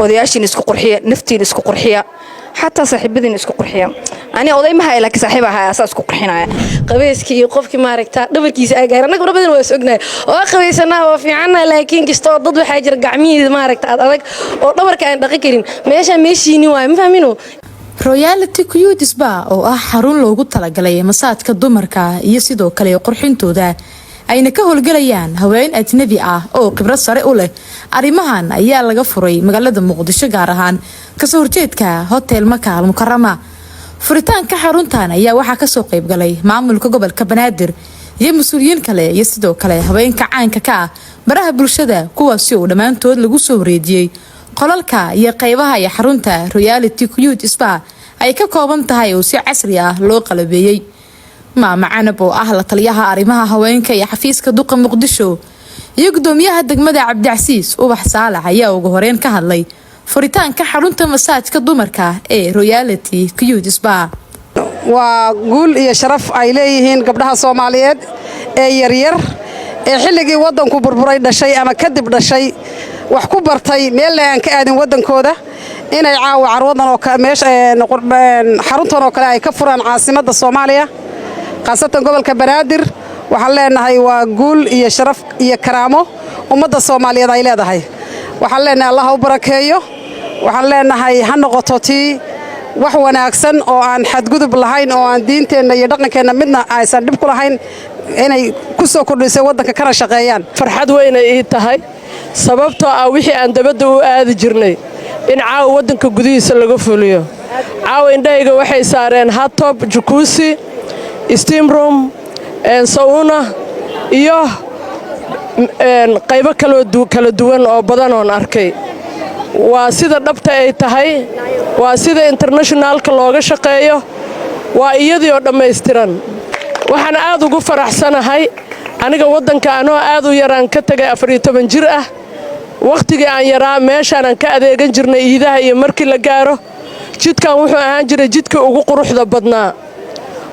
odayaashiin isku qurxiya naftiin isku qurxiya حتى صاحبتين اسكو قرحيا أنا أضيع معها لك صاحبها أساس قرحينا قبيسكي قفكي ما ركتا دبركيس أجر أنا قربنا وسقنا وقبيسنا وفي عنا لكن كستو ضد حاجة قعميد ما ركتا أضلك ودبر كان دقيقين ماشي نواي ما فاهمينه Royalty Cute Spa oo ah xarun loogu talagalay masaadka dumarka iyo sidoo kale qurxintooda ayna ka howlgalayaan haween ajnabi ah oo khibrad sare u leh arimahan ayaa laga furay magaalada Muqdisho gaar ahaan ka soo horjeedka Hotel Maka Al Mukarrama furitaanka xaruntan ayaa waxa ka soo qayb galay maamulka gobolka Banaadir iyo mas'uuliyiin kale iyo sidoo kale haweenka caanka ka ah baraha bulshada kuwaas oo dhamaantood lagu soo wareejiyay qolalka iyo qaybaha ay xarunta Royalty Cute Spa ay ka kooban tahay oo si casri ah loo qalabeeyay maama canab oo ah la taliyaha arimaha haweenka iyo xafiiska duqa Muqdisho iyo gudoomiyaha degmada Cabdicasiis Ubax Saalax ayaa ugu horeen ka hadlay furitaanka xarunta masaajka dumarka ee Royalty Cute Spa waa guul iyo sharaf ay leeyihiin gabdhaha Soomaaliyeed ee yaryar ee xilligii wadanku burburay dhashay ama kadib dhashay wax ku bartay meel aan ka aadin wadankooda inay caawa carwadan oo meesha xaruntan oo kale ay ka furaan caasimadda Soomaaliya qaasatan gobolka Banaadir waxaan leenahay waa guul iyo sharaf iyo karaamo ummadda Soomaaliyeed ay leedahay waxaan leenahay Allah u barakeeyo waxaan leenahay ha noqoto tii wax wanaagsan oo aan xadgudub lahayn oo aan diinteena iyo dhaqankeena midna aysan dib ku lahayn inay ku soo kordhisay wadanka kana shaqeeyaan farxad weyn ay tahay sababtoo ah wixii aan dabadda u aadi jirnay in caawa wadanka gudihiisa laga fuliyo caawa indhahayga waxay saareen hot tub jacuzzi steam room sauna iyo qaybo kala duwan oo badan oo arkay waa sida dhabta ay tahay waa sida internationalka looga shaqeeyo waa iyadii oo dhameystiran waxaan aad ugu faraxsanahay aniga wadanka anoo aad u yaraan ka tagay 14 jir ah waqtigii aan yaraa meeshaan aan ka adeegan jirnay iidaha iyo markii la gaaro jidkan wuxuu ahaan jiray jidka ugu quruxda badnaa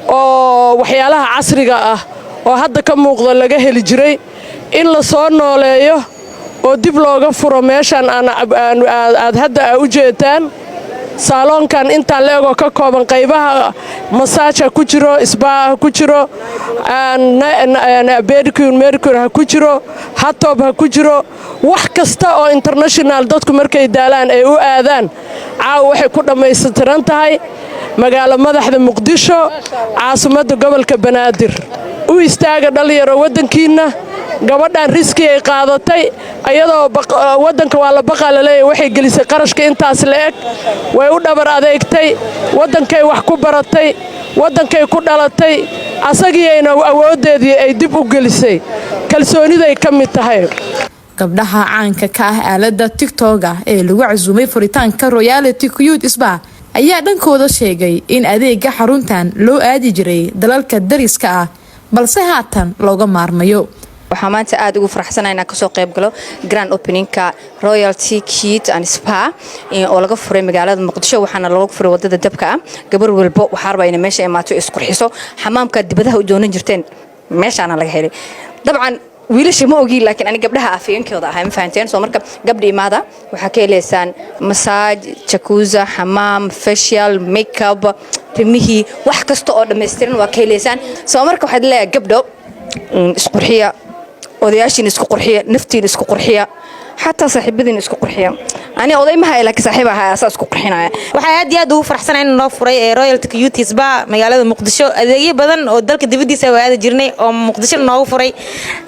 oo waxyaalaha casriga ah oo hadda ka muuqda laga heli jiray in la soo nooleeyo oo dib looga furo meeshaan aad hadda u jeedaan saalonkan intaan leego ka kooban qaybaha massage ku jiro spa ku jiro pedicure ku jiro hot tub ku jiro wax kasta oo international dadku markay daalaan ay u aadaan caaw waxay ku dhameystiran tahay magaalo madaxda Muqdisho caasimadda gobolka Banaadir u istaaga dhalinyaro wadankiina gabadhan riski ay qaadatay ayadoo wadanka waa la baqaaleeyay waxay gelisay qarashka intaas la eg way u dhabar adeegtay wadankay wax ku baratay wadankay ku dhalatay asagiyayna awoodeedii ay dib u gelisay kalsooniday ka mid tahay gabdhaha caanka ka ah aalada TikTok ee lagu casuumay furitaanka Royalty Cute Spa ayaa dhankooda sheegay in adeega xaruntan loo aadi jiray dalalka dariska ah balse haatan looga maarmayo waxaan maanta aad ugu faraxsanahay inaan ka soo qayb galo grand openingka Royalty Cute and Spa oo laga furay magaalada Muqdisho waxaana lagu furay wadada dabka gabar walba waxa rabaa in meesha ay maato isku qurxiso xamaamka dibadaha u doonan jirteen meeshaana laga helay dabcan wiilasha ma ogi laakiin aniga gabdhaha afayeenkooda ahay ma fahanteen soo marka gabdha imaada waxa ka heleysaan massage jacuzzi xamaam facial makeup timihi wax kasta oo dhameystiran waa ka heleysaan soo marka waxaad leeyahay gabdho isqurxiya odayaashiin isku qurxiya naftiin isku qurxiya حتى صاحبتين اسكو قرحيا أنا أضيع معها لك صاحبها أساس قرحينا waxaa aad iyo aad ugu faraxsanahay in loo furay Royalty Cute Spa magaalada Muqdisho adeegyo badan oo dalka dibadiisa aad jirnay oo Muqdisho noogu furay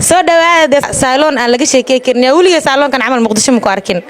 soo dhawaada salon aan laga sheekay karnaa waliga salonkan camal Muqdisho ma ku arkin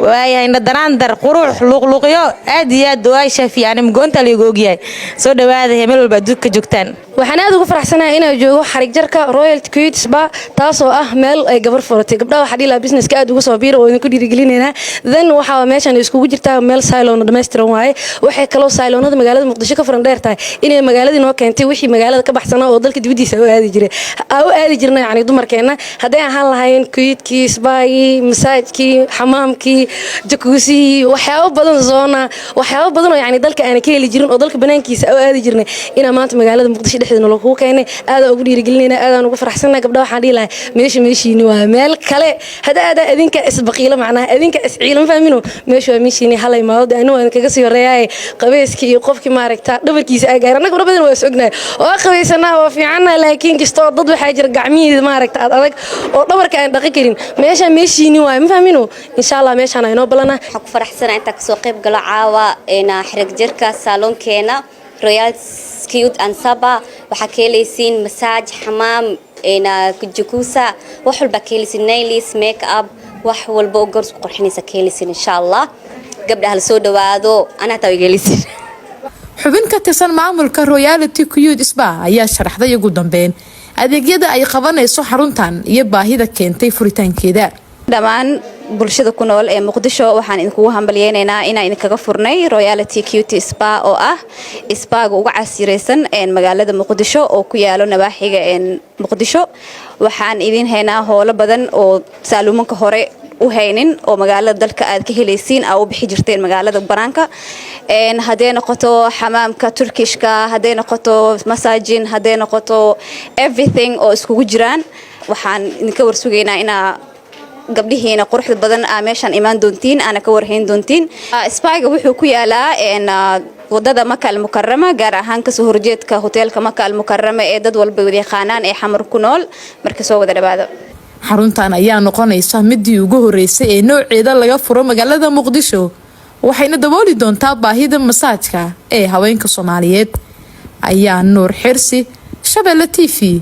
waayay daraan dar qurux luqluqyo aad iyo aad way shafiyaan magoonta la ogyahay soo dhawaada meel walba dadka joogtaan waxaan aad ugu faraxsanahay inaan joogo xarig jarka Royalty Cute Spa taasoo ah meel ay gabar furatay gabdhaha waxa dhila business ka aad ugu soo biiro oo idinku dhiirigelinayna then waxa meeshan iskugu jirtaa meel salon dhameystiran waaye waxay kala salonada magaalada Muqdisho ka furan dheer tahay inay magaalada noo keentay wixii magaalada ka baxsanaa oo dalka dibadiisa u aadi jirnay yani dumarkeena haday ahaan lahayn cute spa massage xamaamki jacuzzi waxyaabo badan zona waxyaabo badan oo yani dalka aan ka heli jirin oo dalka banaankiisa oo aadi jirnay ina maanta magaalada muqdisho dhexdeeda lagu keenay aad ugu dhiirigelinayna aad ugu faraxsanahay gabdhaha waxaan dhihi lahaa meeshiini waa meel kale hada idinka isbaqiilo macnaha idinka isciilan fahmino meeshu waa meeshiini halay maawada anu aan kaga sii horeeyay qabeeskii iyo qofkii maaragta dhabarkiisa ay gaarana gabdho badan waa sognaay oo qabeysana waa fiican laakiin kisto dad waxa jira gacmihiisa maaragta adag oo dhabarka aan dhaqi karin meeshiini waa ma fahmino insha Allah meeshaan ayno balana waxa ku faraxsanahay inta ka soo qayb galo caawa xirag jirka salonkeena Royal Cute and Spa waxa keenaysiin massage xamaam jacuzzi wax walba keenaysiin nails make up wax walba oo goor qurxinaysa keenaysiin insha Allah gabdhaha la soo dhawaado ana taageeraysiin xubin ka tirsan maamulka Royalty Cute Spa ayaa sharaxday ugu dambeyn adeegyada ay qabanayso xaruntan iyo baahida keentay furitaankeeda dhamaan bulshada ku nool ee Muqdisho waxaan idinku hambalyeynaa inaan idinkaga furnay Royalty Cute Spa oo ah spa-ga ugu casireysan ee magaalada Muqdisho oo ku yaalo nawaaxiga ee Muqdisho waxaan idin haynaa howlo badan oo saaluumanka hore u haynin oo magaalada dalka aad ka helaysiin oo u bixi jirteen magaalada banaanka hadee noqoto xamaamka Turkishka hadee noqoto massaging hadee noqoto everything oo iskugu jiraan waxaan idinka warsugeynaa inaa gabdhihiina quruxda badan meeshan imaan doontiin ana ka warhayn doontiin spa-ga wuxuu ku yaalaa wadada Maka al-Mukarrama gaar ahaan ka soo horjeedka hoteelka Maka al-Mukarrama ee dad walba wada yaqaanaan ee xamar ku nool marka soo wada dhawaado xaruntan ayaa noqonaysa midii ugu horeysay ee nooceeda laga furo magaalada Muqdisho waxayna dabooli doontaa baahida masaajka ee haweenka Soomaaliyeed ayaa Nuur Xirsi Shabeelle TV